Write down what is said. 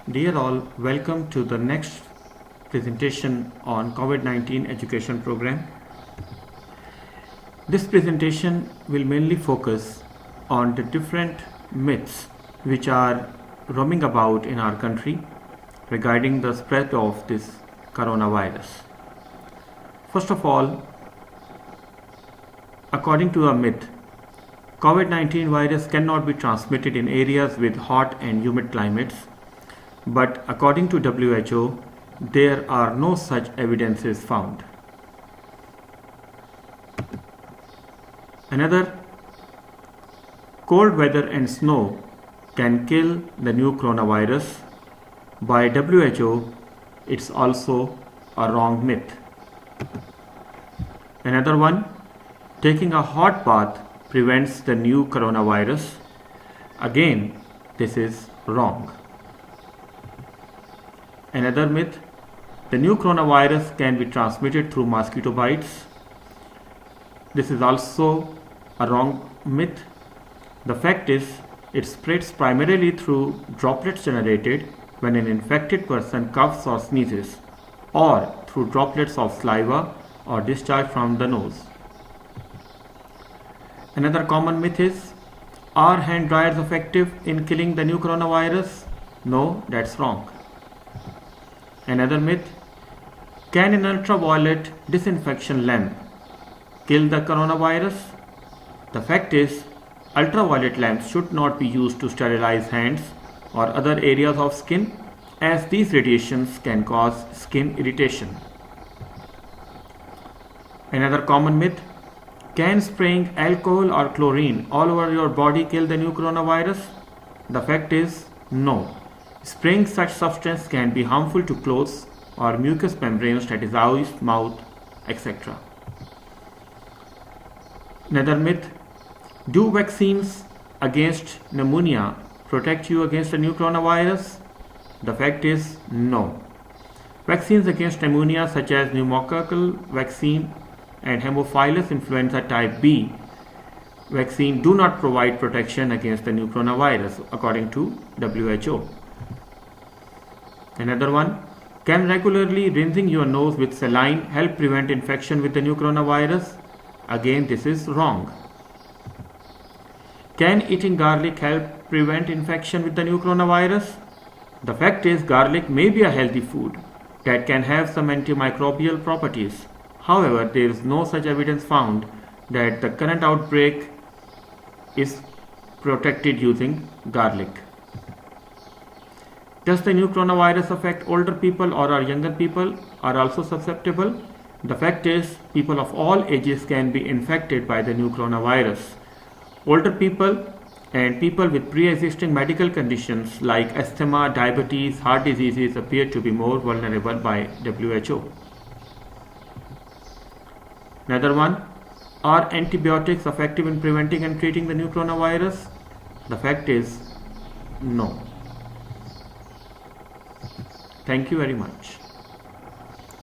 Dear all, welcome to the next presentation on COVID-19 education program. This presentation will mainly focus on the different myths which are roaming about in our country regarding the spread of this coronavirus. First of all, according to a myth, COVID-19 virus cannot be transmitted in areas with hot and humid climates, but according to WHO, there are no such evidences found. Another, cold weather and snow can kill the new coronavirus. By WHO, it's also a wrong myth. Another one, taking a hot bath prevents the new coronavirus. Again, this is wrong. Another myth, the new coronavirus can be transmitted through mosquito bites. This is also a wrong myth. The fact is, it spreads primarily through droplets generated when an infected person coughs or sneezes, or through droplets of saliva or discharge from the nose. Another common myth is, are hand dryers effective in killing the new coronavirus? No, that's wrong. Another myth, can an ultraviolet disinfection lamp kill the coronavirus? The fact is, ultraviolet lamps should not be used to sterilize hands or other areas of skin, as these radiations can cause skin irritation. Another common myth, can spraying alcohol or chlorine all over your body kill the new coronavirus? The fact is, no. Spraying such substance can be harmful to clothes or mucous membranes, that is eyes, mouth, etc. Another myth, do vaccines against pneumonia protect you against the new coronavirus? The fact is, no. Vaccines against pneumonia such as pneumococcal vaccine and Haemophilus influenza type B vaccine do not provide protection against the new coronavirus according to WHO. Another one, can regularly rinsing your nose with saline help prevent infection with the new coronavirus? Again, this is wrong. Can eating garlic help prevent infection with the new coronavirus? The fact is, garlic may be a healthy food that can have some antimicrobial properties. However, there is no such evidence found that the current outbreak is protected using garlic. Does the new coronavirus affect older people, or are younger people are also susceptible? The fact is, people of all ages can be infected by the new coronavirus. Older people and people with pre-existing medical conditions like asthma, diabetes, heart diseases appear to be more vulnerable by WHO. Another one, are antibiotics effective in preventing and treating the new coronavirus? The fact is, no. Thank you very much.